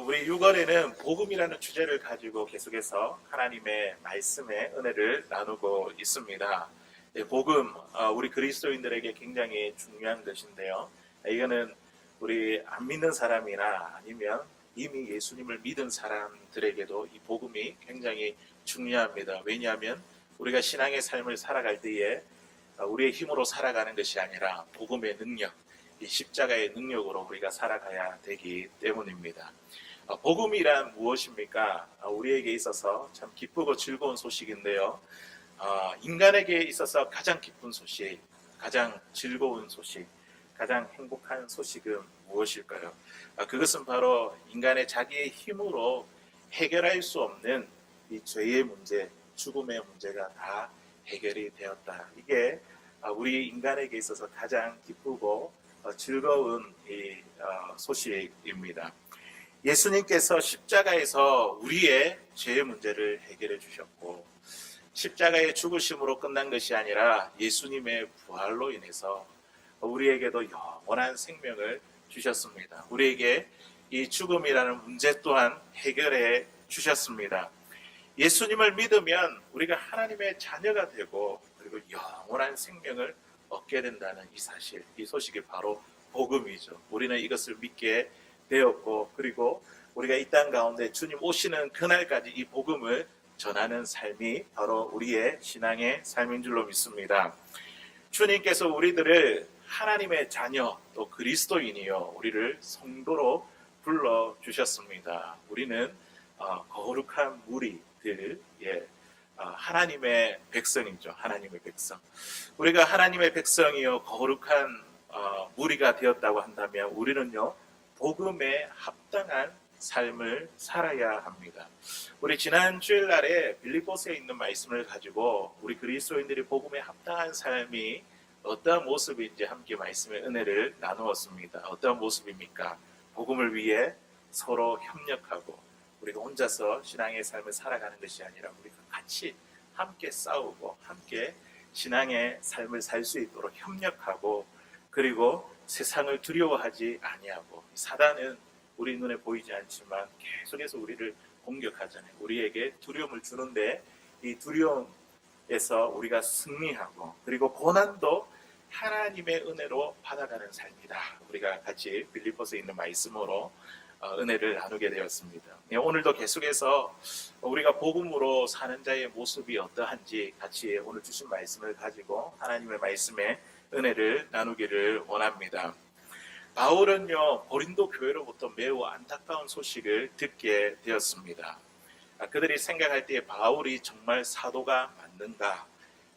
우리 6월에는 복음이라는 주제를 가지고 계속해서 하나님의 말씀의 은혜를 나누고 있습니다. 복음, 우리 그리스도인들에게 굉장히 중요한 것인데요. 이거는 우리 안 믿는 사람이나 아니면 이미 예수님을 믿은 사람들에게도 이 복음이 굉장히 중요합니다. 왜냐하면 우리가 신앙의 삶을 살아갈 때에 우리의 힘으로 살아가는 것이 아니라 복음의 능력, 이 십자가의 능력으로 우리가 살아가야 되기 때문입니다. 복음이란 무엇입니까? 우리에게 있어서 참 기쁘고 즐거운 소식인데요. 인간에게 있어서 가장 기쁜 소식, 가장 즐거운 소식, 가장 행복한 소식은 무엇일까요? 그것은 바로 인간의 자기의 힘으로 해결할 수 없는 이 죄의 문제, 죽음의 문제가 다 해결이 되었다. 이게 우리 인간에게 있어서 가장 기쁘고 즐거운 이 소식입니다. 예수님께서 십자가에서 우리의 죄의 문제를 해결해 주셨고, 십자가의 죽으심으로 끝난 것이 아니라 예수님의 부활로 인해서 우리에게도 영원한 생명을 주셨습니다. 우리에게 이 죽음이라는 문제 또한 해결해 주셨습니다. 예수님을 믿으면 우리가 하나님의 자녀가 되고 그리고 영원한 생명을 얻게 된다는 이 사실, 이 소식이 바로 복음이죠. 우리는 이것을 믿게 되었고, 그리고 우리가 이 땅 가운데 주님 오시는 그날까지 이 복음을 전하는 삶이 바로 우리의 신앙의 삶인 줄로 믿습니다. 주님께서 우리들을 하나님의 자녀, 또 그리스도인이요, 우리를 성도로 불러주셨습니다. 우리는 거룩한 무리들, 하나님의 백성이죠. 하나님의 백성. 우리가 하나님의 백성이요 거룩한 무리가 되었다고 한다면 우리는요 복음에 합당한 삶을 살아야 합니다. 우리 지난 주일날에 빌립보서에 있는 말씀을 가지고 우리 그리스도인들이 복음에 합당한 삶이 어떠한 모습인지 함께 말씀의 은혜를 나누었습니다. 어떠한 모습입니까? 복음을 위해 서로 협력하고 우리가 혼자서 신앙의 삶을 살아가는 것이 아니라 우리가 같이 함께 싸우고 함께 신앙의 삶을 살 수 있도록 협력하고, 그리고 세상을 두려워하지 아니하고, 사단은 우리 눈에 보이지 않지만 계속해서 우리를 공격하잖아요. 우리에게 두려움을 주는데 이 두려움에서 우리가 승리하고, 그리고 고난도 하나님의 은혜로 받아가는 삶이다. 우리가 같이 빌립보서에 있는 말씀으로 은혜를 나누게 되었습니다. 오늘도 계속해서 우리가 복음으로 사는 자의 모습이 어떠한지 같이 오늘 주신 말씀을 가지고 하나님의 말씀에 은혜를 나누기를 원합니다. 바울은요 고린도 교회로부터 매우 안타까운 소식을 듣게 되었습니다. 그들이 생각할 때에 바울이 정말 사도가 맞는가,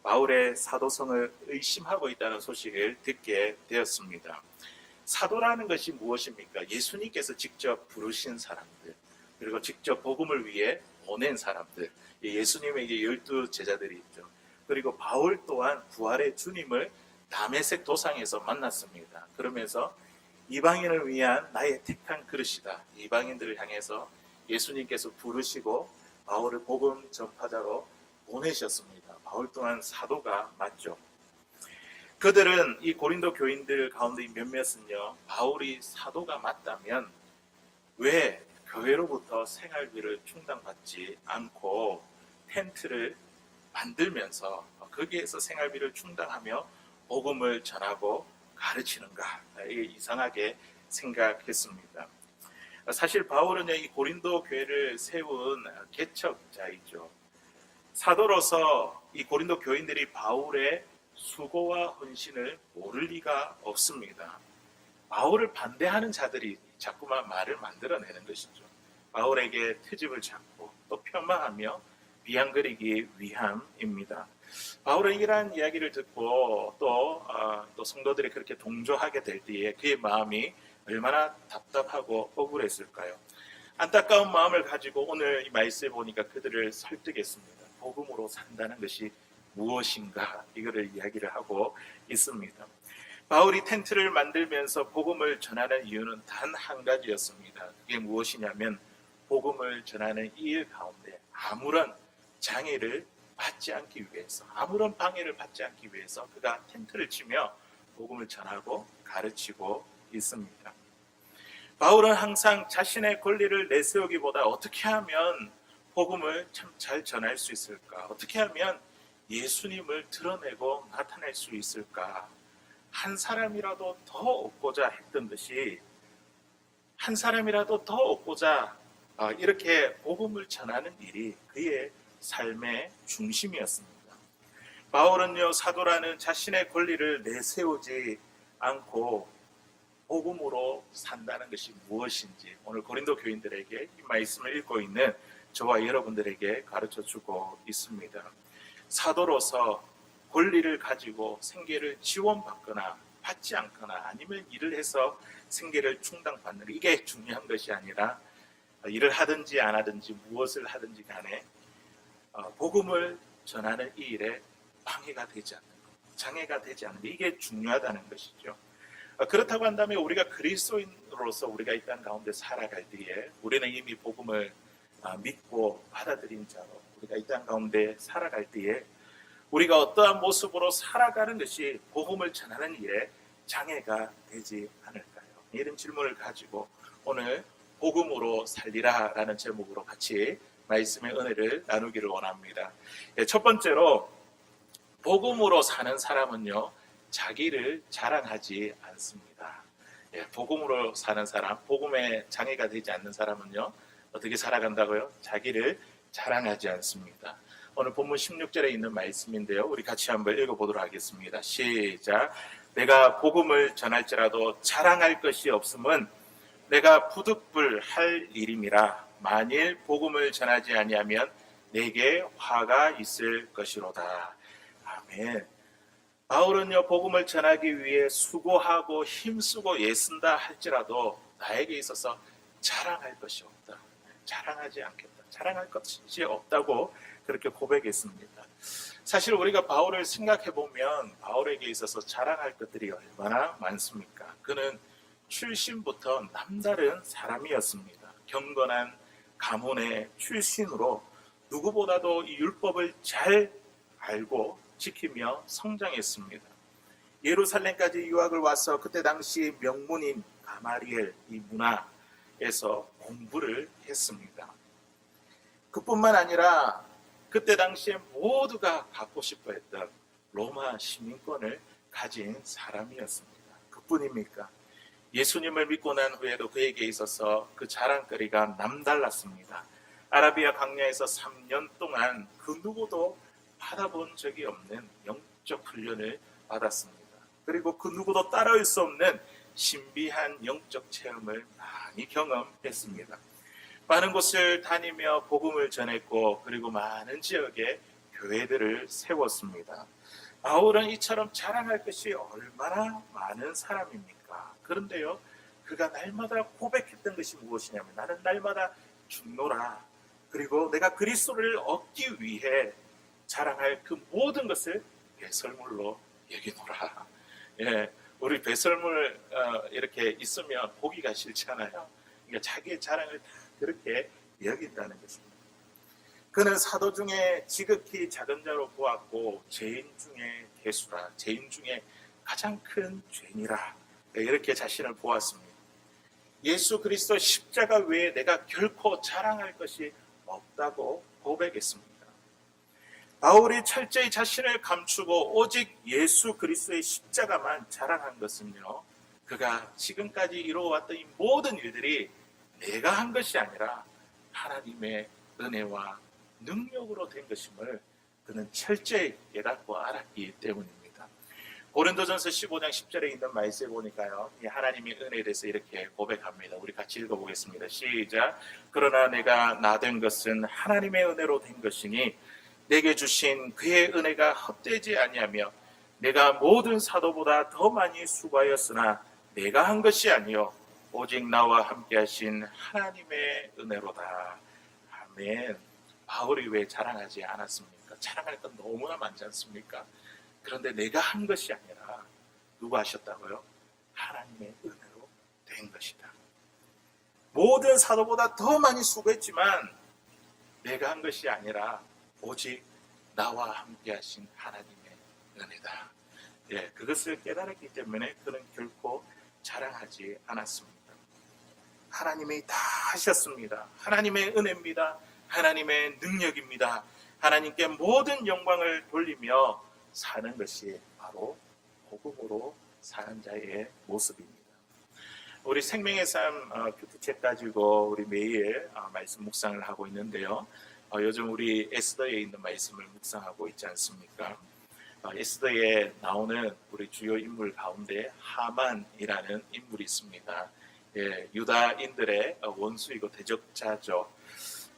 바울의 사도성을 의심하고 있다는 소식을 듣게 되었습니다. 사도라는 것이 무엇입니까? 예수님께서 직접 부르신 사람들, 그리고 직접 복음을 위해 보낸 사람들, 예수님에게 12 제자들이 있죠. 그리고 바울 또한 부활의 주님을 다메섹 도상에서 만났습니다. 그러면서 이방인을 위한 나의 택한 그릇이다, 이방인들을 향해서 예수님께서 부르시고 바울을 복음 전파자로 보내셨습니다. 바울 또한 사도가 맞죠. 그들은 이 고린도 교인들 가운데 몇몇은요 바울이 사도가 맞다면 왜 교회로부터 생활비를 충당받지 않고 텐트를 만들면서 거기에서 생활비를 충당하며 복음을 전하고 가르치는가, 이게 이상하게 생각했습니다. 사실 바울은 이 고린도 교회를 세운 개척자이죠. 사도로서 이 고린도 교인들이 바울의 수고와 헌신을 모를 리가 없습니다. 바울을 반대하는 자들이 자꾸만 말을 만들어내는 것이죠. 바울에게 트집을 잡고 또 폄하하며 비양거리기 위함입니다. 바울은 이러한 이야기를 듣고 또 성도들이 그렇게 동조하게 될 때에 그의 마음이 얼마나 답답하고 억울했을까요? 안타까운 마음을 가지고 오늘 이 말씀을 보니까 그들을 설득했습니다. 복음으로 산다는 것이 무엇인가, 이거를 이야기를 하고 있습니다. 바울이 텐트를 만들면서 복음을 전하는 이유는 단 한 가지였습니다. 그게 무엇이냐면 복음을 전하는 이 일 가운데 아무런 장애를 받지 않기 위해서, 아무런 방해를 받지 않기 위해서 그가 텐트를 치며 복음을 전하고 가르치고 있습니다. 바울은 항상 자신의 권리를 내세우기보다 어떻게 하면 복음을 참 잘 전할 수 있을까? 어떻게 하면 예수님을 드러내고 나타낼 수 있을까? 한 사람이라도 더 얻고자 했던 듯이 한 사람이라도 더 얻고자 이렇게 복음을 전하는 일이 그의 삶의 중심이었습니다. 바울은요, 사도라는 자신의 권리를 내세우지 않고 복음으로 산다는 것이 무엇인지 오늘 고린도 교인들에게 이 말씀을 읽고 있는 저와 여러분들에게 가르쳐주고 있습니다. 사도로서 권리를 가지고 생계를 지원받거나 받지 않거나 아니면 일을 해서 생계를 충당받는 이게 중요한 것이 아니라 일을 하든지 안 하든지 무엇을 하든지 간에 복음을 전하는 이 일에 방해가 되지 않는 것, 장애가 되지 않는 것, 이게 중요하다는 것이죠. 그렇다고 한다면 우리가 그리스도인으로서 우리가 이 땅 가운데 살아갈 때에 우리는 이미 복음을 믿고 받아들인 자로 우리가 이 땅 가운데 살아갈 때에 우리가 어떠한 모습으로 살아가는 것이 복음을 전하는 일에 장애가 되지 않을까요? 이런 질문을 가지고 오늘 복음으로 살리라 라는 제목으로 같이 말씀의 은혜를 나누기를 원합니다. 첫 번째로 복음으로 사는 사람은요, 자기를 자랑하지 않습니다. 복음으로 사는 사람, 복음에 장애가 되지 않는 사람은요, 어떻게 살아간다고요? 자기를 자랑하지 않습니다. 오늘 본문 16절에 있는 말씀인데요, 우리 같이 한번 읽어보도록 하겠습니다. 시작. 내가 복음을 전할지라도 자랑할 것이 없음은 내가 부득불할 일임이라. 만일 복음을 전하지 아니하면 내게 화가 있을 것이로다. 아멘. 바울은요, 복음을 전하기 위해 수고하고 힘쓰고 애쓴다 할지라도 나에게 있어서 자랑할 것이 없다. 자랑하지 않겠다. 자랑할 것이 없다고 그렇게 고백했습니다. 사실 우리가 바울을 생각해보면 바울에게 있어서 자랑할 것들이 얼마나 많습니까? 그는 출신부터 남다른 사람이었습니다. 경건한 가문의 출신으로 누구보다도 이 율법을 잘 알고 지키며 성장했습니다. 예루살렘까지 유학을 와서 그때 당시 명문인 가마리엘 이 문화에서 공부를 했습니다. 그뿐만 아니라 그때 당시에 모두가 갖고 싶어 했던 로마 시민권을 가진 사람이었습니다. 그뿐입니까? 예수님을 믿고 난 후에도 그에게 있어서 그 자랑거리가 남달랐습니다. 아라비아 광야에서 3년 동안 그 누구도 받아본 적이 없는 영적 훈련을 받았습니다. 그리고 그 누구도 따라올 수 없는 신비한 영적 체험을 많이 경험했습니다. 많은 곳을 다니며 복음을 전했고 그리고 많은 지역에 교회들을 세웠습니다. 바울은 이처럼 자랑할 것이 얼마나 많은 사람입니까? 그런데요, 그가 날마다 고백했던 것이 무엇이냐면 나는 날마다 죽노라. 그리고 내가 그리스도를 얻기 위해 자랑할 그 모든 것을 배설물로 여기노라. 예, 우리 배설물 이렇게 있으면 보기가 싫잖아요. 그러니까 자기의 자랑을 다 그렇게 여긴다는 것입니다. 그는 사도 중에 지극히 작은 자로 보았고 죄인 중에 괴수라, 죄인 중에 가장 큰 죄인이라 이렇게 자신을 보았습니다. 예수 그리스도 십자가 외에 내가 결코 자랑할 것이 없다고 고백했습니다. 바울이 철저히 자신을 감추고 오직 예수 그리스도의 십자가만 자랑한 것은요, 그가 지금까지 이루어왔던 이 모든 일들이 내가 한 것이 아니라 하나님의 은혜와 능력으로 된 것임을 그는 철저히 깨닫고 알았기 때문입니다. 고린도전서 15장 10절에 있는 말씀에 보니까요, 이 하나님의 은혜에 대해서 이렇게 고백합니다. 우리 같이 읽어보겠습니다. 시작. 그러나 내가 나 된 것은 하나님의 은혜로 된 것이니 내게 주신 그의 은혜가 헛되지 아니하며 내가 모든 사도보다 더 많이 수고하였으나 내가 한 것이 아니요 오직 나와 함께 하신 하나님의 은혜로다. 아멘. 바울이 왜 자랑하지 않았습니까? 자랑할 건 너무나 많지 않습니까? 그런데 내가 한 것이 아니라 누가 하셨다고요? 하나님의 은혜로 된 것이다. 모든 사도보다 더 많이 수고했지만 내가 한 것이 아니라 오직 나와 함께 하신 하나님의 은혜다. 예, 그것을 깨달았기 때문에 그는 결코 자랑하지 않았습니다. 하나님이 다 하셨습니다. 하나님의 은혜입니다. 하나님의 능력입니다. 하나님께 모든 영광을 돌리며 사는 것이 바로 복음으로 사는 자의 모습입니다. 우리 생명의 삶 큐티책 가지고 우리 매일 말씀 묵상을 하고 있는데요. 요즘 우리 에스더에 있는 말씀을 묵상하고 있지 않습니까? 에스더에 나오는 우리 주요 인물 가운데 하만이라는 인물이 있습니다. 유다인들의 원수이고 대적자죠.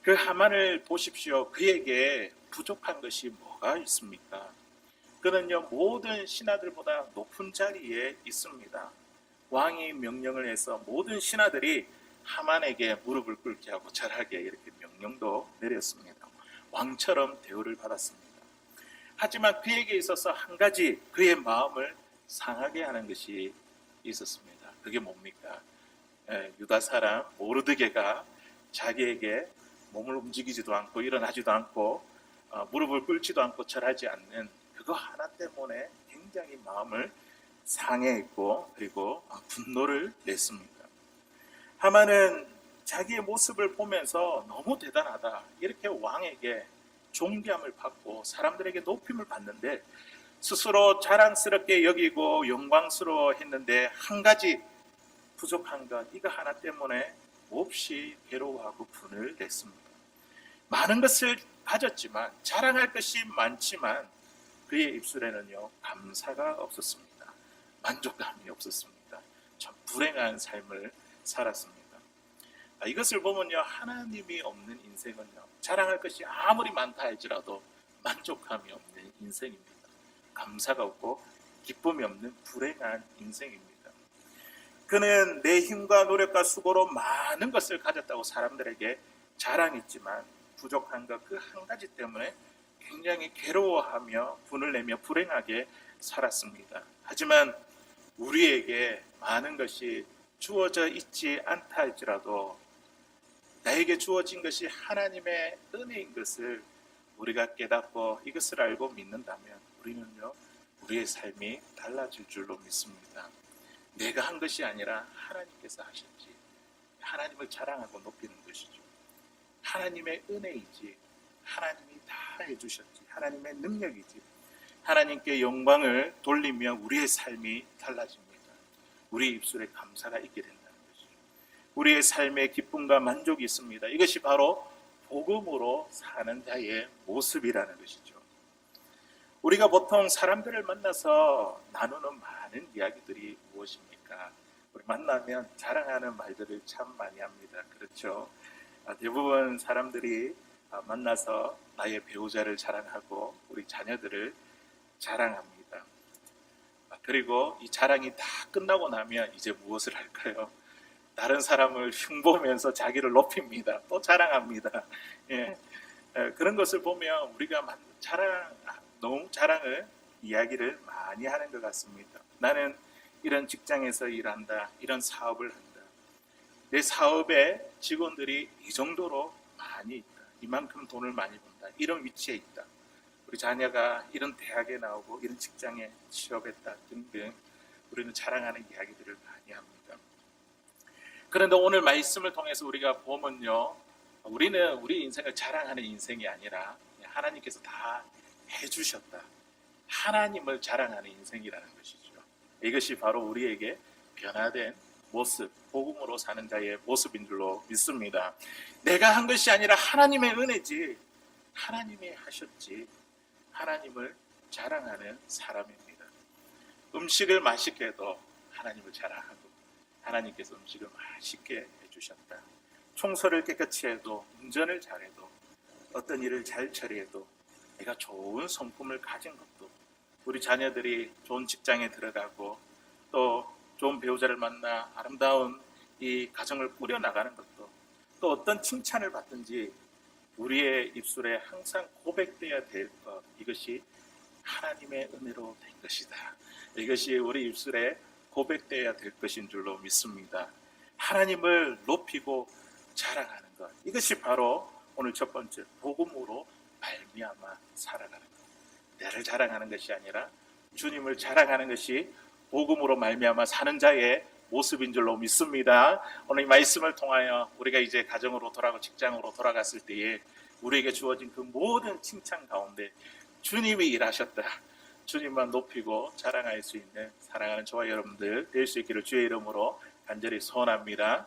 그 하만을 보십시오. 그에게 부족한 것이 뭐가 있습니까? 그는요, 모든 신하들보다 높은 자리에 있습니다. 왕이 명령을 해서 모든 신하들이 하만에게 무릎을 꿇게 하고 절하게 이렇게 명령도 내렸습니다. 왕처럼 대우를 받았습니다. 하지만 그에게 있어서 한 가지 그의 마음을 상하게 하는 것이 있었습니다. 그게 뭡니까? 유다 사람 모르드게가 자기에게 몸을 움직이지도 않고 일어나지도 않고 무릎을 꿇지도 않고 절하지 않는 그거 하나 때문에 굉장히 마음을 상해했고 그리고 분노를 냈습니다. 하만은 자기의 모습을 보면서 너무 대단하다 이렇게 왕에게 존귀함을 받고 사람들에게 높임을 받는데 스스로 자랑스럽게 여기고 영광스러워 했는데 한 가지 부족한 것 이거 하나 때문에 몹시 괴로워하고 분을 냈습니다. 많은 것을 가졌지만 자랑할 것이 많지만 그의 입술에는요 감사가 없었습니다. 만족감이 없었습니다. 참 불행한 삶을 살았습니다. 이것을 보면요 하나님이 없는 인생은요 자랑할 것이 아무리 많다 할지라도 만족감이 없는 인생입니다. 감사가 없고 기쁨이 없는 불행한 인생입니다. 그는 내 힘과 노력과 수고로 많은 것을 가졌다고 사람들에게 자랑했지만 부족한 것 그 한 가지 때문에 굉장히 괴로워하며 분을 내며 불행하게 살았습니다. 하지만 우리에게 많은 것이 주어져 있지 않다 할지라도 나에게 주어진 것이 하나님의 은혜인 것을 우리가 깨닫고 이것을 알고 믿는다면 우리는요 우리의 삶이 달라질 줄로 믿습니다. 내가 한 것이 아니라 하나님께서 하셨지. 하나님을 자랑하고 높이는 것이죠. 하나님의 은혜이지. 하나님이 다 해주셨지. 하나님의 능력이지. 하나님께 영광을 돌리며 우리의 삶이 달라집니다. 우리 입술에 감사가 있게 된다는 것이죠. 우리의 삶에 기쁨과 만족이 있습니다. 이것이 바로 복음으로 사는 자의 모습이라는 것이죠. 우리가 보통 사람들을 만나서 나누는 많은 이야기들이 무엇입니까? 우리 만나면 자랑하는 말들을 참 많이 합니다. 그렇죠? 대부분 사람들이 만나서 나의 배우자를 자랑하고 우리 자녀들을 자랑합니다. 그리고 이 자랑이 다 끝나고 나면 이제 무엇을 할까요? 다른 사람을 흉보면서 자기를 높입니다. 또 자랑합니다. 그런 것을 보면 우리가 너무 자랑을 이야기를 많이 하는 것 같습니다. 나는 이런 직장에서 일한다. 이런 사업을 한다. 내 사업에 직원들이 이 정도로 많이 있다. 이만큼 돈을 많이 번다. 이런 위치에 있다. 우리 자녀가 이런 대학에 나오고 이런 직장에 취업했다 등등 우리는 자랑하는 이야기들을 많이 합니다. 그런데 오늘 말씀을 통해서 우리가 보면요. 우리는 우리 인생을 자랑하는 인생이 아니라 하나님께서 다 해주셨다. 하나님을 자랑하는 인생이라는 것이죠. 이것이 바로 우리에게 변화된 모습, 복음으로 사는 자의 모습인 줄로 믿습니다. 내가 한 것이 아니라 하나님의 은혜지. 하나님이 하셨지. 하나님을 자랑하는 사람입니다. 음식을 맛있게 해도 하나님을 자랑하고 하나님께서 음식을 맛있게 해주셨다. 청소를 깨끗이 해도 운전을 잘해도 어떤 일을 잘 처리해도 내가 좋은 성품을 가진 것도 우리 자녀들이 좋은 직장에 들어가고 또 좋은 배우자를 만나 아름다운 이 가정을 꾸려나가는 것도 또 어떤 칭찬을 받든지 우리의 입술에 항상 고백되어야 될 것 이것이 하나님의 은혜로 된 것이다. 이것이 우리 입술에 고백되어야 될 것인 줄로 믿습니다. 하나님을 높이고 자랑하는 것 이것이 바로 오늘 첫 번째 복음으로 말미암아 살아가는 것. 나를 자랑하는 것이 아니라 주님을 자랑하는 것이 복음으로 말미암아 사는 자의 모습인 줄로 믿습니다. 오늘 이 말씀을 통하여 우리가 이제 가정으로 돌아가고 직장으로 돌아갔을 때에 우리에게 주어진 그 모든 칭찬 가운데 주님이 일하셨다, 주님만 높이고 자랑할 수 있는 사랑하는 저와 여러분들 될 수 있기를 주의 이름으로 간절히 소원합니다.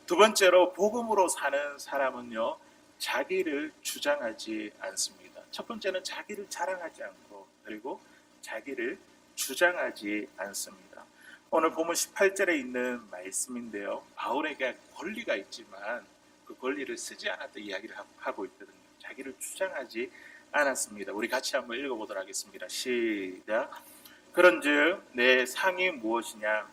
두 번째로, 복음으로 사는 사람은요, 자기를 주장하지 않습니다. 첫 번째는 자기를 자랑하지 않고, 그리고 자기를 주장하지 않습니다. 오늘 본문 18절에 있는 말씀인데요, 바울에게 권리가 있지만 그 권리를 쓰지 않았다 이야기를 하고 있거든요. 자기를 주장하지 않았습니다. 우리 같이 한번 읽어보도록 하겠습니다. 시작. 그런즉 내 상이 무엇이냐?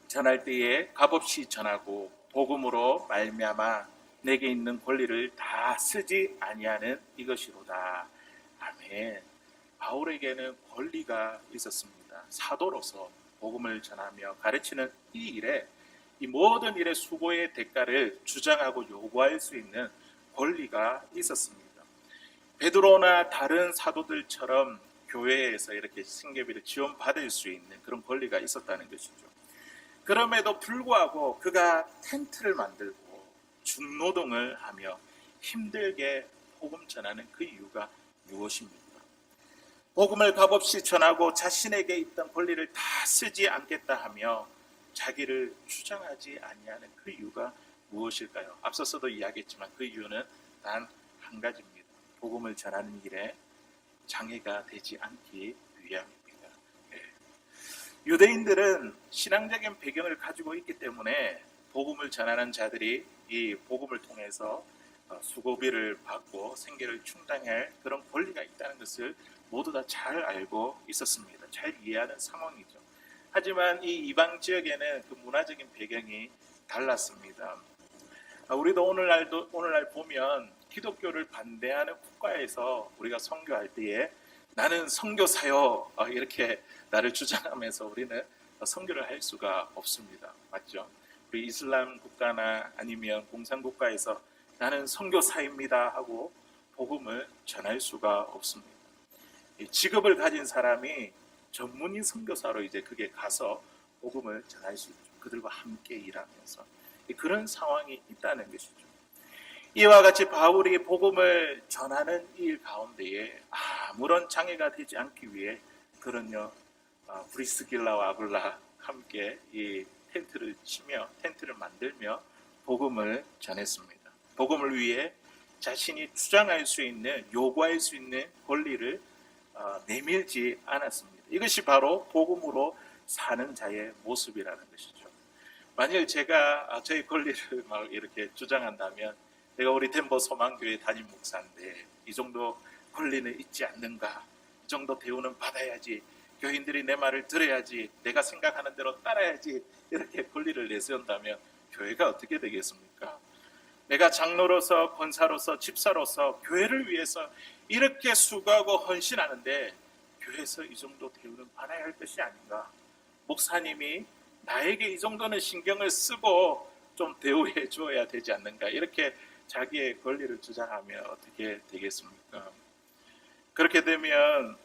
전할 때에 값없이 전하고 복음으로 말미암아 내게 있는 권리를 다 쓰지 아니하는 이것이로다. 아멘. 바울에게는 권리가 있었습니다. 사도로서 복음을 전하며 가르치는 이 일에, 이 모든 일의 수고의 대가를 주장하고 요구할 수 있는 권리가 있었습니다. 베드로나 다른 사도들처럼 교회에서 이렇게 생계비를 지원받을 수 있는 그런 권리가 있었다는 것이죠. 그럼에도 불구하고 그가 텐트를 만들고 중노동을 하며 힘들게 복음 전하는 그 이유가 무엇입니까? 복음을 값없이 전하고 자신에게 있던 권리를 다 쓰지 않겠다 하며 자기를 주장하지 아니하는 그 이유가 무엇일까요? 앞서서도 이야기했지만 그 이유는 단 한 가지입니다. 복음을 전하는 일에 장애가 되지 않기 위함입니다. 유대인들은 신앙적인 배경을 가지고 있기 때문에 복음을 전하는 자들이 이 복음을 통해서 수고비를 받고 생계를 충당할 그런 권리가 있다는 것을 모두 다 잘 알고 있었습니다. 잘 이해하는 상황이죠. 하지만 이 이방 지역에는 그 문화적인 배경이 달랐습니다. 우리도 오늘날 보면 기독교를 반대하는 국가에서 우리가 선교할 때에 나는 선교사요 이렇게 나를 주장하면서 우리는 선교를 할 수가 없습니다. 맞죠? 우리 이슬람 국가나 아니면 공산국가에서 나는 선교사입니다 하고 복음을 전할 수가 없습니다. 이 직업을 가진 사람이 전문인 선교사로 이제 그게 가서 복음을 전할 수 있죠. 그들과 함께 일하면서 그런 상황이 있다는 것이죠. 이와 같이 바울이 복음을 전하는 일 가운데에 아무런 장애가 되지 않기 위해 그런요, 브리스길라와 아굴라 함께 이 텐트를 만들며 복음을 전했습니다. 복음을 위해 자신이 주장할 수 있는, 요구할 수 있는 권리를 내밀지 않았습니다. 이것이 바로 복음으로 사는 자의 모습이라는 것이죠. 만일 제가 저의 권리를 막 이렇게 주장한다면, 내가 우리 덴버 소망교회 담임 목사인데 이 정도 권리는 있지 않는가? 이 정도 대우는 받아야지, 교인들이 내 말을 들어야지, 내가 생각하는 대로 따라야지, 이렇게 권리를 내세운다면 교회가 어떻게 되겠습니까? 내가 장로로서, 권사로서, 집사로서 교회를 위해서 이렇게 수고하고 헌신하는데 교회에서 이 정도 대우는 받아야 할 것이 아닌가? 목사님이 나에게 이 정도는 신경을 쓰고 좀 대우해 주어야 되지 않는가? 이렇게 자기의 권리를 주장하면 어떻게 되겠습니까? 그렇게 되면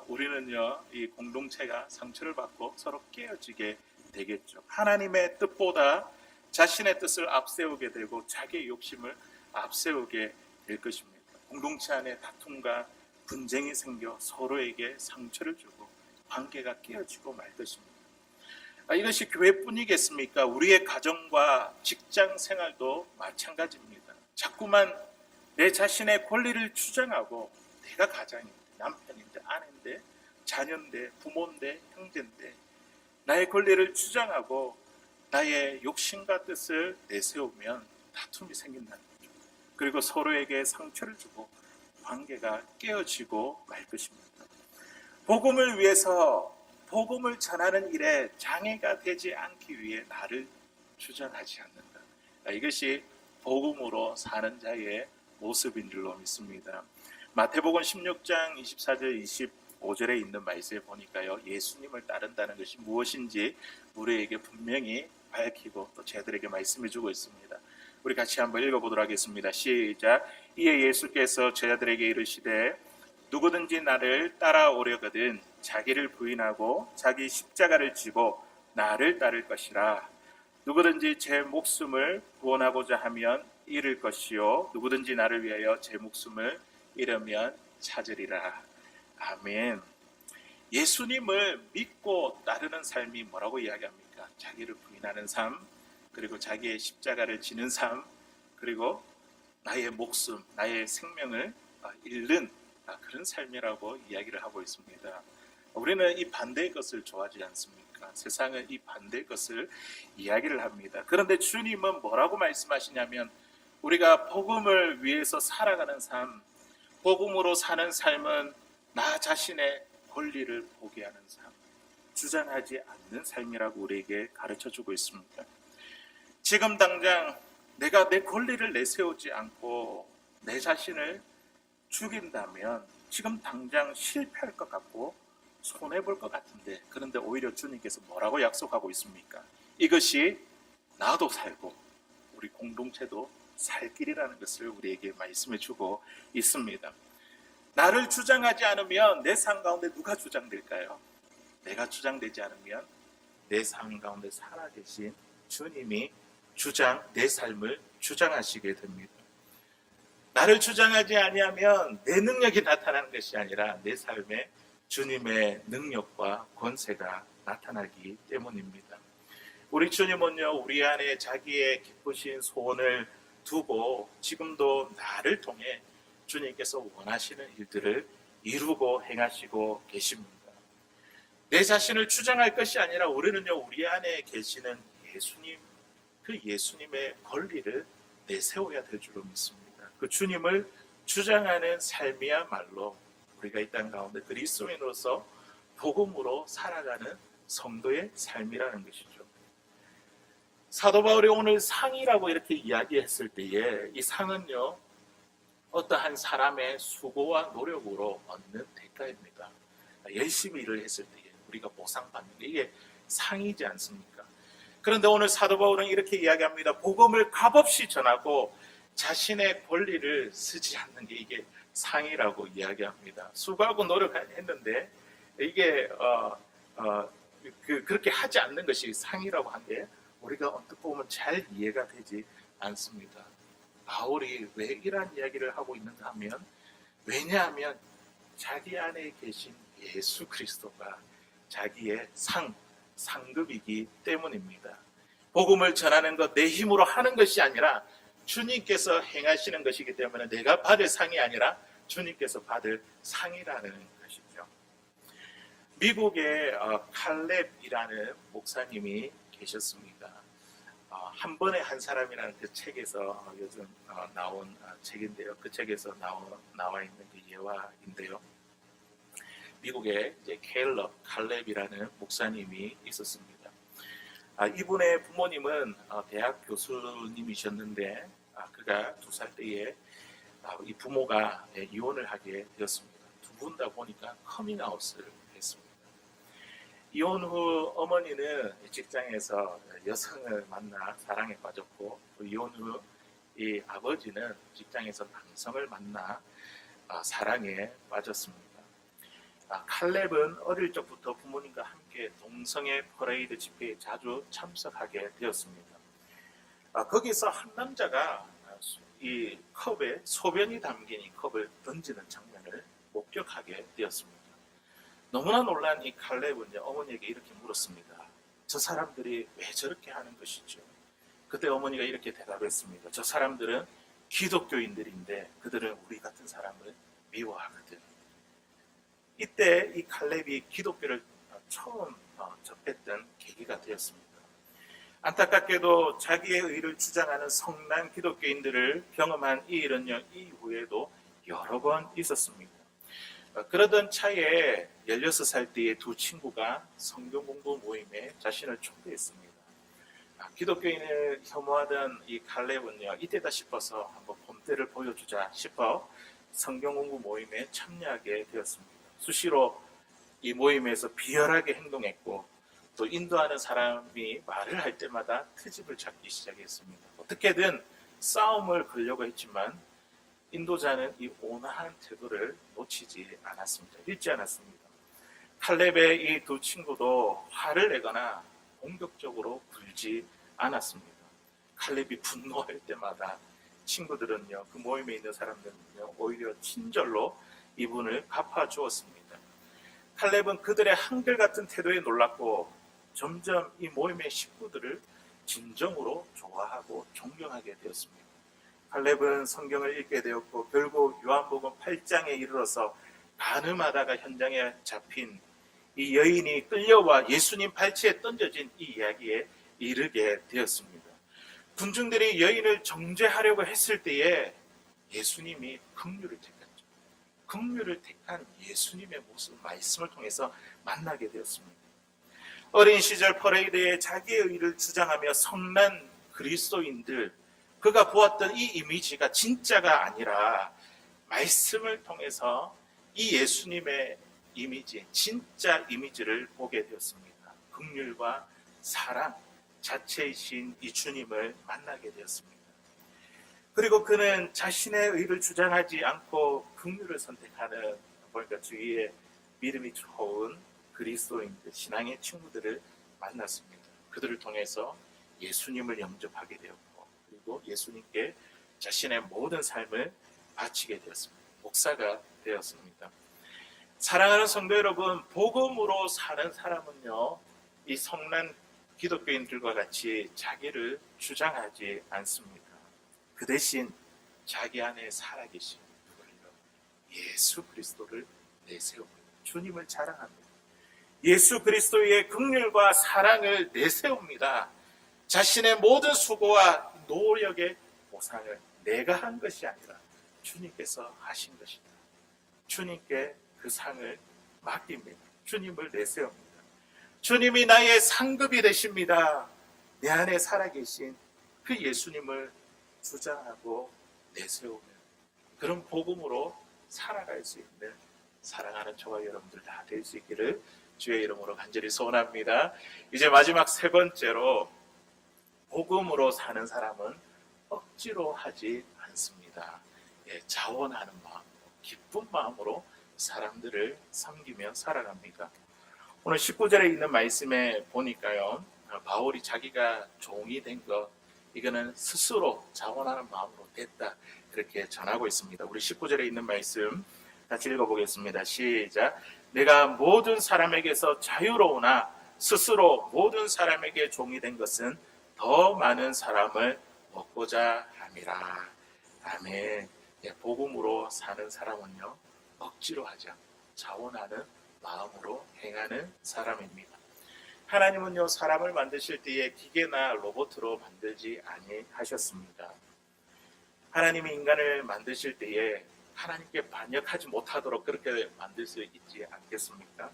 우리는요, 이 공동체가 상처를 받고 서로 깨어지게 되겠죠. 하나님의 뜻보다 자신의 뜻을 앞세우게 되고 자기의 욕심을 앞세우게 될 것입니다. 공동체 안에 다툼과 분쟁이 생겨 서로에게 상처를 주고 관계가 깨어지고 말 것입니다. 이것이 교회뿐이겠습니까? 우리의 가정과 직장 생활도 마찬가지입니다. 자꾸만 내 자신의 권리를 주장하고 내가 가장인데, 남편인데, 아내인데, 자녀인데, 부모인데, 형제인데 나의 권리를 주장하고 나의 욕심과 뜻을 내세우면 다툼이 생긴다는 거죠. 그리고 서로에게 상처를 주고 관계가 깨어지고 말 것입니다. 복음을 위해서, 복음을 전하는 일에 장애가 되지 않기 위해 나를 주장하지 않는다. 이것이 복음으로 사는 자의 모습인 줄로 믿습니다. 마태복음 16장 24절 25절에 있는 말씀에 보니까요, 예수님을 따른다는 것이 무엇인지 우리에게 분명히 밝히고 또 저희들에게 말씀해 주고 있습니다. 우리 같이 한번 읽어보도록 하겠습니다. 시작. 이에 예수께서 제자들에게 이르시되 누구든지 나를 따라오려거든 자기를 부인하고 자기 십자가를 지고 나를 따를 것이라. 누구든지 제 목숨을 구원하고자 하면 잃을 것이요 누구든지 나를 위하여 제 목숨을 잃으면 찾으리라. 아멘. 예수님을 믿고 따르는 삶이 뭐라고 이야기합니까? 자기를 부인하는 삶, 그리고 자기의 십자가를 지는 삶, 그리고 나의 목숨, 나의 생명을 잃는 그런 삶이라고 이야기를 하고 있습니다. 우리는 이 반대의 것을 좋아하지 않습니까? 세상은 이 반대의 것을 이야기를 합니다. 그런데 주님은 뭐라고 말씀하시냐면 우리가 복음을 위해서 살아가는 삶, 복음으로 사는 삶은 나 자신의 권리를 포기하는 삶, 주장하지 않는 삶이라고 우리에게 가르쳐주고 있습니다. 지금 당장 내가 내 권리를 내세우지 않고 내 자신을 죽인다면 지금 당장 실패할 것 같고 손해볼 것 같은데, 그런데 오히려 주님께서 뭐라고 약속하고 있습니까? 이것이 나도 살고 우리 공동체도 살 길이라는 것을 우리에게 말씀해 주고 있습니다. 나를 주장하지 않으면 내 삶 가운데 누가 주장될까요? 내가 주장되지 않으면 내 삶 가운데 살아계신 주님이 내 삶을 주장하시게 됩니다. 나를 주장하지 아니하면 내 능력이 나타나는 것이 아니라 내 삶에 주님의 능력과 권세가 나타나기 때문입니다. 우리 주님은요, 우리 안에 자기의 기쁘신 소원을 두고 지금도 나를 통해 주님께서 원하시는 일들을 이루고 행하시고 계십니다. 내 자신을 주장할 것이 아니라 우리는요, 우리 안에 계시는 예수님, 그 예수님의 권리를 내세워야 될 줄로 믿습니다. 그 주님을 주장하는 삶이야말로 우리가 이 땅 가운데 그리스도인으로서 복음으로 살아가는 성도의 삶이라는 것이죠. 사도 바울이 오늘 상이라고 이렇게 이야기했을 때에 이 상은요, 어떠한 사람의 수고와 노력으로 얻는 대가입니다. 열심히 일을 했을 때에 우리가 보상받는 게 이게 상이지 않습니까? 그런데 오늘 사도 바울은 이렇게 이야기합니다. 복음을 값없이 전하고 자신의 권리를 쓰지 않는 게 이게 상이라고 이야기합니다. 수고하고 노력했는데 이게 그렇게 하지 않는 것이 상이라고 한 게 우리가 어떻게 보면 잘 이해가 되지 않습니다. 바울이 왜 이런 이야기를 하고 있는가 하면, 왜냐하면 자기 안에 계신 예수 그리스도가 자기의 상급이기 때문입니다. 복음을 전하는 것 내 힘으로 하는 것이 아니라 주님께서 행하시는 것이기 때문에 내가 받을 상이 아니라 주님께서 받을 상이라는 것이죠. 미국에 칼렙이라는 목사님이 계셨습니다. 한 번에 한 사람이라는 그 책에서 요즘 나온 책인데요. 그 책에서 나와 있는 그 예화인데요. 미국에 이제 칼렙이라는 목사님이 있었습니다. 이분의 부모님은 대학 교수님이셨는데 그가 2살 때에 이 부모가 이혼을 하게 되었습니다. 두 분 다 보니까 커밍아웃을 했습니다. 이혼 후 어머니는 직장에서 여성을 만나 사랑에 빠졌고, 이혼 후 이 아버지는 직장에서 남성을 만나 사랑에 빠졌습니다. 칼렙은 어릴 적부터 부모님과 함께 동성애 퍼레이드 집회에 자주 참석하게 되었습니다. 거기서 한 남자가 이 컵에 소변이 담긴 이 컵을 던지는 장면을 목격하게 되었습니다. 너무나 놀란 이 칼렙은 어머니에게 이렇게 물었습니다. 저 사람들이 왜 저렇게 하는 것이죠? 그때 어머니가 이렇게 대답했습니다. 저 사람들은 기독교인들인데 그들은 우리 같은 사람을 미워하거든. 이때 이 칼렙이 기독교를 처음 접했던 계기가 되었습니다. 안타깝게도 자기의 의를 주장하는 성난 기독교인들을 경험한 이 일은요, 이후에도 여러 번 있었습니다. 그러던 차에 16살 때의 두 친구가 성경 공부 모임에 자신을 초대했습니다. 기독교인을 혐오하던 이 칼렙은요, 이때다 싶어서 한번 본때를 보여주자 싶어 성경 공부 모임에 참여하게 되었습니다. 수시로 이 모임에서 비열하게 행동했고, 또 인도하는 사람이 말을 할 때마다 트집을 잡기 시작했습니다. 어떻게든 싸움을 걸려고 했지만 인도자는 이 온화한 태도를 놓치지 않았습니다. 잃지 않았습니다. 칼렙의 이 두 친구도 화를 내거나 공격적으로 굴지 않았습니다. 칼렙이 분노할 때마다 친구들은요, 그 모임에 있는 사람들은요, 오히려 친절로 이분을 갚아주었습니다. 칼렙은 그들의 한결같은 태도에 놀랐고 점점 이 모임의 식구들을 진정으로 좋아하고 존경하게 되었습니다. 칼렙은 성경을 읽게 되었고 결국 요한복음 8장에 이르러서 가늠하다가 현장에 잡힌 이 여인이 끌려와 예수님 발치에 던져진 이 이야기에 이르게 되었습니다. 군중들이 여인을 정죄하려고 했을 때에 예수님이 긍휼을 택했죠. 긍휼을 택한 예수님의 모습, 말씀을 통해서 만나게 되었습니다. 어린 시절 퍼레이드에 자기의 의를 주장하며 성난 그리스도인들, 그가 보았던 이 이미지가 진짜가 아니라 말씀을 통해서 이 예수님의 이미지, 진짜 이미지를 보게 되었습니다. 긍휼과 사랑 자체이신 이 주님을 만나게 되었습니다. 그리고 그는 자신의 의를 주장하지 않고 긍휼을 선택하는, 보니까 주위에 믿음이 좋은 그리스도인들, 신앙의 친구들을 만났습니다. 그들을 통해서 예수님을 영접하게 되었고, 그리고 예수님께 자신의 모든 삶을 바치게 되었습니다. 목사가 되었습니다. 사랑하는 성도 여러분, 복음으로 사는 사람은요, 이 성난 기독교인들과 같이 자기를 주장하지 않습니다. 그 대신 자기 안에 살아계신 예수 그리스도를 내세웁니다. 주님을 자랑합니다. 예수 그리스도의 긍휼과 사랑을 내세웁니다. 자신의 모든 수고와 노력의 보상을 내가 한 것이 아니라 주님께서 하신 것이다. 주님께 그 상을 맡깁니다. 주님을 내세웁니다. 주님이 나의 상급이 되십니다. 내 안에 살아계신 그 예수님을 주장하고 내세우며 그런 복음으로 살아갈 수 있는 사랑하는 저와 여러분들 다 될 수 있기를 주의 이름으로 간절히 소원합니다. 이제 마지막 세 번째로, 복음으로 사는 사람은 억지로 하지 않습니다. 자원하는 마음, 기쁜 마음으로 사람들을 섬기며 살아갑니다. 오늘 19절에 있는 말씀에 보니까요, 바울이 자기가 종이 된 것, 이거는 스스로 자원하는 마음으로 됐다, 그렇게 전하고 있습니다. 우리 19절에 있는 말씀 같이 읽어보겠습니다. 시작. 내가 모든 사람에게서 자유로우나 스스로 모든 사람에게 종이 된 것은 더 많은 사람을 얻고자 함이라. 아멘. 복음으로 사는 사람은요, 억지로 하지 않고 자원하는 마음으로 행하는 사람입니다. 하나님은요, 사람을 만드실 때에 기계나 로봇으로 만들지 아니하셨습니다. 하나님이 인간을 만드실 때에 하나님께 반역하지 못하도록 그렇게 만들 수 있지 않겠습니까?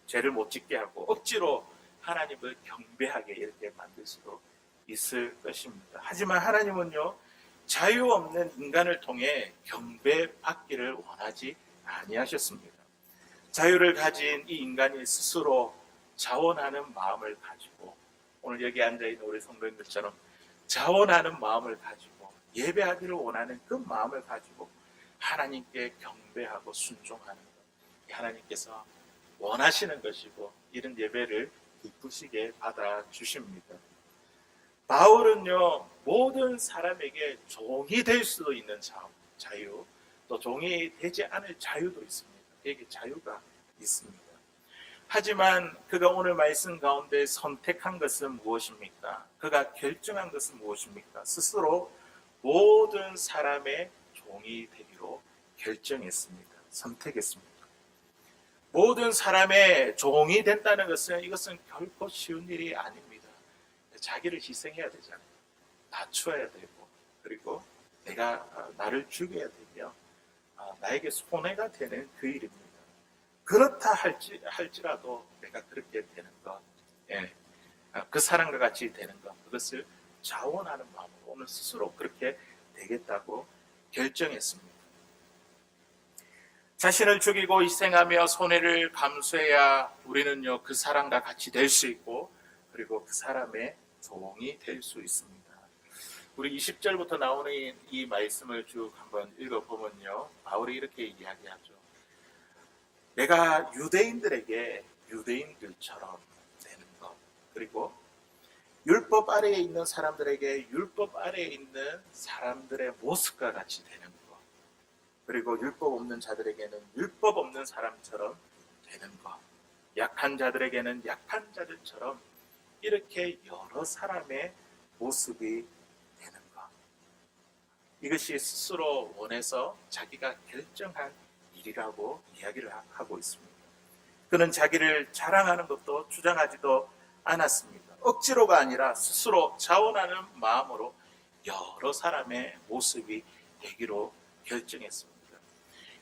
죄를 못 짓게 하고 억지로 하나님을 경배하게 이렇게 만들 수도 있을 것입니다. 하지만 하나님은요, 자유 없는 인간을 통해 경배받기를 원하지 아니하셨습니다. 자유를 가진 이 인간이 스스로 자원하는 마음을 가지고, 오늘 여기 앉아있는 우리 성도님들처럼 자원하는 마음을 가지고 예배하기를 원하는 그 마음을 가지고 하나님께 경배하고 순종하는 것, 하나님께서 원하시는 것이고 이런 예배를 기쁘시게 받아주십니다. 바울은요, 모든 사람에게 종이 될 수도 있는 자유, 또 종이 되지 않을 자유도 있습니다. 그에게 자유가 있습니다. 하지만 그가 오늘 말씀 가운데 선택한 것은 무엇입니까? 그가 결정한 것은 무엇입니까? 스스로 모든 사람의 종이 되기로 결정했습니다. 선택했습니다. 모든 사람의 종이 된다는 것은, 이것은 결코 쉬운 일이 아닙니다. 자기를 희생해야 되잖아요. 낮춰야 되고, 그리고 내가 나를 죽여야 되며 나에게 손해가 되는 그 일입니다. 그렇다 할지라도 내가 그렇게 되는 것, 그 사람과 같이 되는 것, 그것을 자원하는 마음으로 오늘 스스로 그렇게 되겠다고 결정했습니다. 자신을 죽이고 희생하며 손해를 감수해야 우리는요, 그 사람과 같이 될 수 있고, 그리고 그 사람의 종이 될 수 있습니다. 우리 20절부터 나오는 이 말씀을 쭉 한번 읽어보면요, 바울이 이렇게 이야기하죠. 내가 유대인들에게 유대인들처럼 되는 것, 그리고 율법 아래에 있는 사람들에게 율법 아래에 있는 사람들의 모습과 같이 되는 것, 그리고 율법 없는 자들에게는 율법 없는 사람처럼 되는 것, 약한 자들에게는 약한 자들처럼 이렇게 여러 사람의 모습이 되는 것, 이것이 스스로 원해서 자기가 결정한 일이라고 이야기를 하고 있습니다. 그는 자기를 자랑하는 것도 주장하지도 않았습니다. 억지로가 아니라 스스로 자원하는 마음으로 여러 사람의 모습이 되기로 결정했습니다.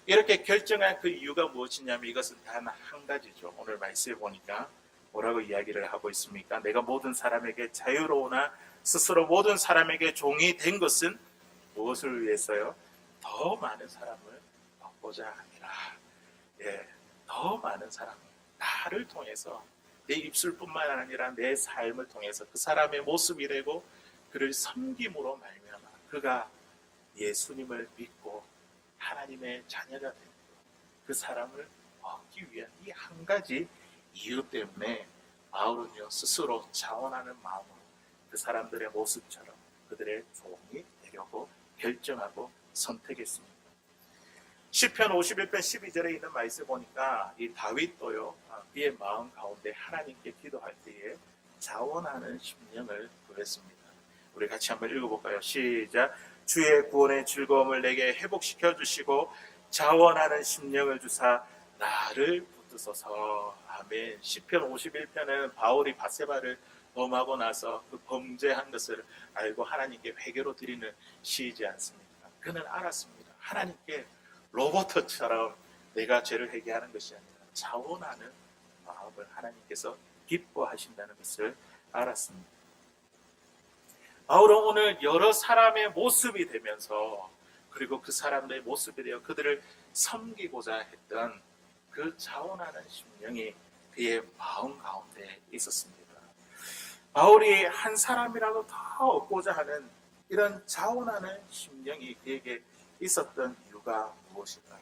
이렇게 결정한 그 이유가 무엇이냐면 이것은 단 한 가지죠. 오늘 말씀에 보니까 뭐라고 이야기를 하고 있습니까? 내가 모든 사람에게 자유로우나 스스로 모든 사람에게 종이 된 것은 무엇을 위해서요? 더 많은 사람을 얻고자 함이라. 예, 더 많은 사람, 나를 통해서 내 입술뿐만 아니라 내 삶을 통해서 그 사람의 모습이 되고 그를 섬김으로 말미암아 그가 예수님을 믿고 하나님의 자녀가 되는 것, 그 사람을 얻기 위한 이 한 가지 이유 때문에 바울은요 스스로 자원하는 마음으로 그 사람들의 모습처럼 그들의 종이 되려고 결정하고 선택했습니다. 시편 51편 12절에 있는 말씀 보니까 이 다윗도요 그의 마음 가운데 하나님께 기도할 때에 자원하는 심령을 구했습니다. 우리 같이 한번 읽어볼까요? 시작. 주의 구원의 즐거움을 내게 회복시켜 주시고 자원하는 심령을 주사 나를 붙드소서. 아멘. 시편 51편은 바울이 밧세바를 범하고 나서 그 범죄한 것을 알고 하나님께 회개로 드리는 시이지 않습니까? 그는 알았습니다. 하나님께 로봇처럼 내가 죄를 회개하는 것이 아니라 자원하는 마음을 하나님께서 기뻐하신다는 것을 알았습니다. 바울은 오늘 여러 사람의 모습이 되면서 그리고 그 사람들의 모습이 되어 그들을 섬기고자 했던 그 자원하는 심령이 그의 마음 가운데 있었습니다. 바울이 한 사람이라도 더 얻고자 하는 이런 자원하는 심령이 그에게 있었던 이유가 무엇일까요?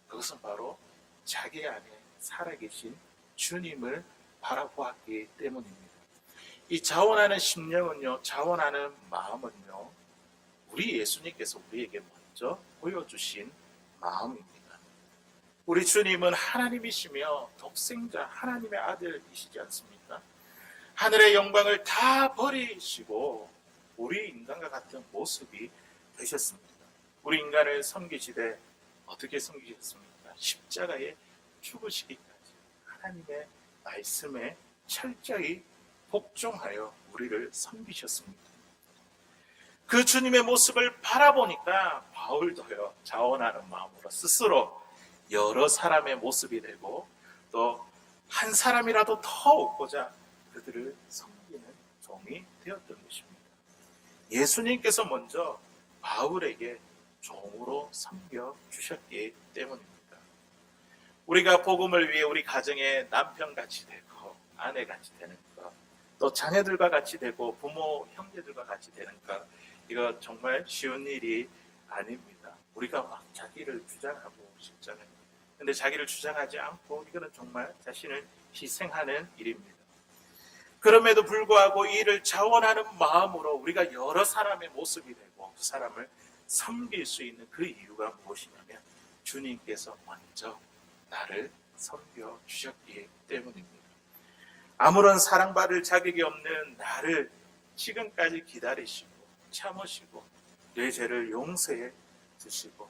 그것은 바로 자기 안에 살아계신 주님을 바라보았기 때문입니다. 이 자원하는 심령은요, 자원하는 마음은요, 우리 예수님께서 우리에게 먼저 보여주신 마음입니다. 우리 주님은 하나님이시며 독생자 하나님의 아들이시지 않습니까? 하늘의 영광을 다 버리시고 우리 인간과 같은 모습이 되셨습니다. 우리 인간을 섬기시되 어떻게 섬기셨습니까? 십자가에 죽으시기까지 하나님의 말씀에 철저히 복종하여 우리를 섬기셨습니다. 그 주님의 모습을 바라보니까 바울도요 자원하는 마음으로 스스로 여러 사람의 모습이 되고 또 한 사람이라도 더 얻고자 그들을 섬기는 종이 되었던 것입니다. 예수님께서 먼저 바울에게 종으로 섬겨주셨기 때문입니다. 우리가 복음을 위해 우리 가정에 남편같이 되고 아내같이 되는 것, 또 자녀들과 같이 되고 부모, 형제들과 같이 되는 것, 이거 정말 쉬운 일이 아닙니다. 우리가 막 자기를 주장하고 싶잖아요. 근데 자기를 주장하지 않고 이거는 정말 자신을 희생하는 일입니다. 그럼에도 불구하고 이 일을 자원하는 마음으로 우리가 여러 사람의 모습이 되고 그 사람을 섬길 수 있는 그 이유가 무엇이냐면 주님께서 먼저 나를 섬겨주셨기 때문입니다. 아무런 사랑받을 자격이 없는 나를 지금까지 기다리시고 참으시고 내 죄를 용서해 주시고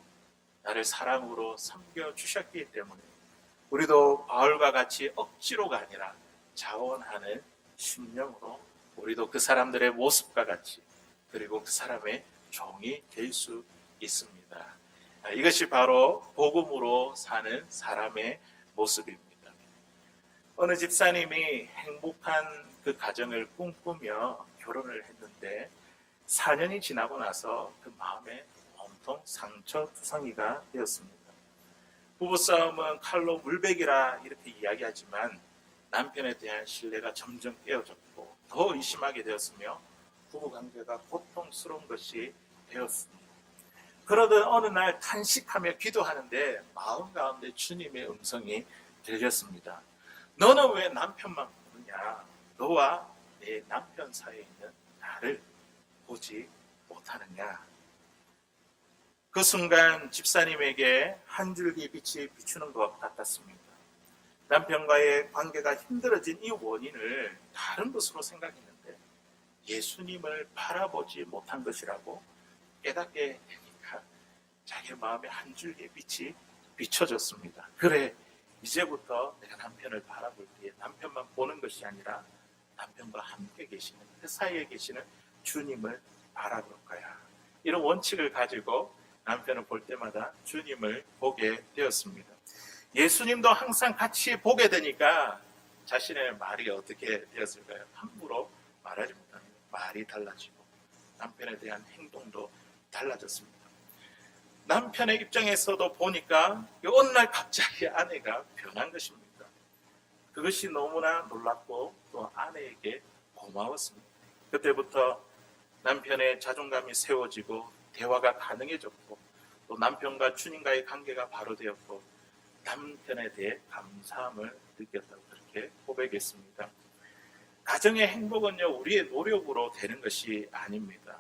나를 사랑으로 섬겨주셨기 때문에 우리도 바울과 같이 억지로가 아니라 자원하는 심령으로 우리도 그 사람들의 모습과 같이 그리고 그 사람의 종이 될 수 있습니다. 이것이 바로 복음으로 사는 사람의 모습입니다. 어느 집사님이 행복한 그 가정을 꿈꾸며 결혼을 했는데 4년이 지나고 나서 그 마음에 온통 상처투성이가 되었습니다. 부부싸움은 칼로 물베기라 이렇게 이야기하지만 남편에 대한 신뢰가 점점 깨어졌고 더 의심하게 되었으며 부부관계가 고통스러운 것이 되었습니다. 그러던 어느 날 탄식하며 기도하는데 마음 가운데 주님의 음성이 들렸습니다. 너는 왜 남편만 보느냐? 너와 내 남편 사이에 있는 나를 보지 못하느냐? 그 순간 집사님에게 한 줄기 빛이 비추는 것 같았습니다. 남편과의 관계가 힘들어진 이 원인을 다른 것으로 생각했는데 예수님을 바라보지 못한 것이라고 깨닫게 되니까 자기 마음에 한 줄기의 빛이 비춰졌습니다. 그래, 이제부터 내가 남편을 바라볼 때에 남편만 보는 것이 아니라 남편과 함께 계시는, 그 사이에 계시는 주님을 바라볼 거야. 이런 원칙을 가지고 남편을 볼 때마다 주님을 보게 되었습니다. 예수님도 항상 같이 보게 되니까 자신의 말이 어떻게 되었을까요? 함부로 말하지 못하는 말이 달라지고 남편에 대한 행동도 달라졌습니다. 남편의 입장에서도 보니까 어느 날 갑자기 아내가 변한 것입니다. 그것이 너무나 놀랍고 또 아내에게 고마웠습니다. 그때부터 남편의 자존감이 세워지고 대화가 가능해졌고 또 남편과 주님과의 관계가 바로 되었고 남편에 대해 감사함을 느꼈다고 그렇게 고백했습니다. 가정의 행복은요, 우리의 노력으로 되는 것이 아닙니다.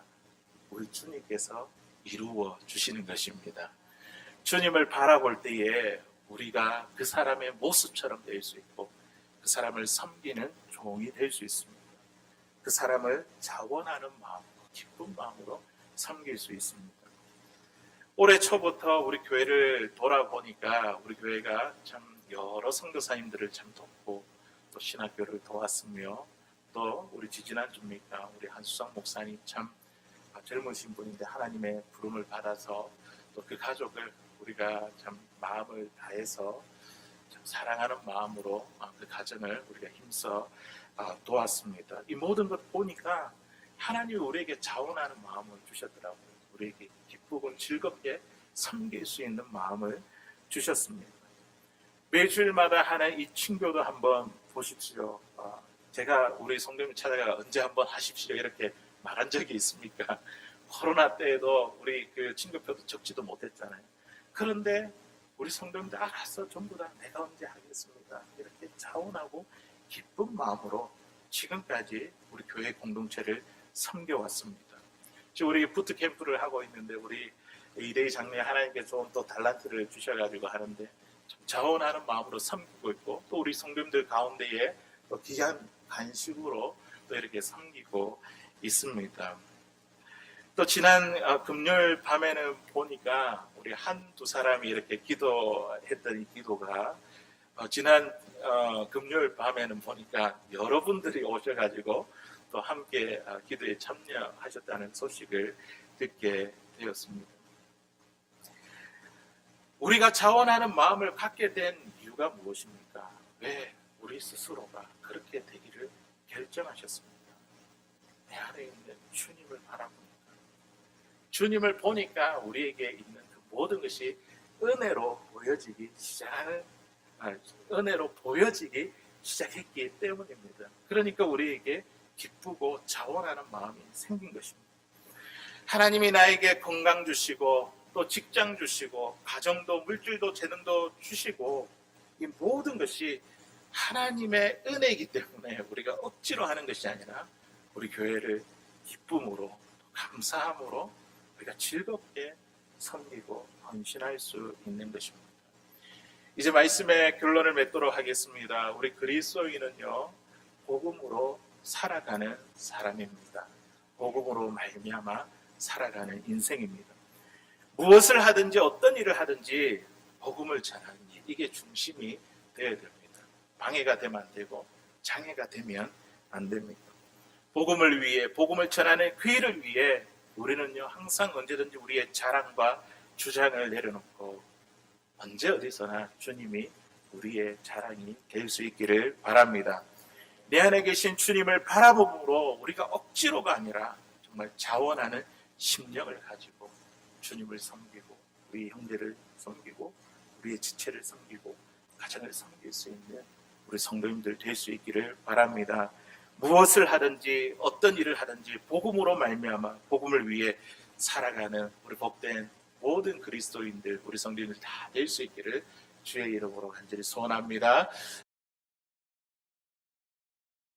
우리 주님께서 이루어 주시는 것입니다. 주님을 바라볼 때에 우리가 그 사람의 모습처럼 될 수 있고 그 사람을 섬기는 종이 될 수 있습니다. 그 사람을 자원하는 마음으로, 기쁜 마음으로 섬길 수 있습니다. 올해 초부터 우리 교회를 돌아보니까 우리 교회가 참 여러 선교사님들을 참 돕고 또 신학교를 도왔으며 또 우리 지지난주입니까 우리 한수상 목사님 참 젊으신 분인데 하나님의 부름을 받아서 또 그 가족을 우리가 참 마음을 다해서 참 사랑하는 마음으로 그 가정을 우리가 힘써 도왔습니다. 이 모든 것 보니까 하나님이 우리에게 자원하는 마음을 주셨더라고요. 우리에게 기쁘고 즐겁게 섬길 수 있는 마음을 주셨습니다. 매주일마다 하는 이 친교도 한번 보십시오. 제가 우리 성도님 찾아가 언제 한번 하십시오 이렇게 말한 적이 있습니까? 코로나 때에도 우리 그 친교표도 적지도 못했잖아요. 그런데 우리 성도님들 알아서 전부 다 내가 언제 하겠습니다. 이렇게 자원하고 기쁜 마음으로 지금까지 우리 교회 공동체를 섬겨왔습니다. 지금 우리 부트캠프를 하고 있는데 우리 이대희 장로님 하나님께 좋은 또 달란트를 주셔가지고 하는데 자원하는 마음으로 섬기고 있고 또 우리 성도님들 가운데에 또 귀한 간식으로 또 이렇게 섬기고 있습니다. 또 지난 금요일 밤에는 보니까 우리 한두 사람이 이렇게 기도했던 이 기도가 지난 금요일 밤에는 보니까 여러분들이 오셔가지고 또 함께 기도에 참여하셨다는 소식을 듣게 되었습니다. 우리가 자원하는 마음을 갖게 된 이유가 무엇입니까? 왜 우리 스스로가 그렇게 되기를 결정하셨습니까? 내 안에 있는 주님을 바라보니까 주님을 보니까 우리에게 있는 그 모든 것이 은혜로 보여지기 시작했기 때문입니다. 그러니까 우리에게 기쁘고 자원하는 마음이 생긴 것입니다. 하나님이 나에게 건강 주시고 또 직장 주시고 가정도 물질도 재능도 주시고 이 모든 것이 하나님의 은혜이기 때문에 우리가 억지로 하는 것이 아니라 우리 교회를 기쁨으로 감사함으로 우리가 즐겁게 섬기고 헌신할 수 있는 것입니다. 이제 말씀의 결론을 맺도록 하겠습니다. 우리 그리스도인은요 복음으로 살아가는 사람입니다. 복음으로 말미암아 살아가는 인생입니다. 무엇을 하든지 어떤 일을 하든지 복음을 전하는 일, 이게 중심이 되어야 됩니다. 방해가 되면 안 되고 장애가 되면 안 됩니다. 복음을 위해, 복음을 전하는 그 일을 위해 우리는요 항상 언제든지 우리의 자랑과 주장을 내려놓고 언제 어디서나 주님이 우리의 자랑이 될 수 있기를 바랍니다. 내 안에 계신 주님을 바라봄으로 우리가 억지로가 아니라 정말 자원하는 심령을 가지고 주님을 섬기고 우리 형제를 섬기고 우리의 지체를 섬기고 가정을 섬길 수 있는 우리 성도님들 될 수 있기를 바랍니다. 무엇을 하든지 어떤 일을 하든지 복음으로 말미암아 복음을 위해 살아가는 우리 복된 모든 그리스도인들 우리 성도님들 다 될 수 있기를 주의 이름으로 간절히 소원합니다.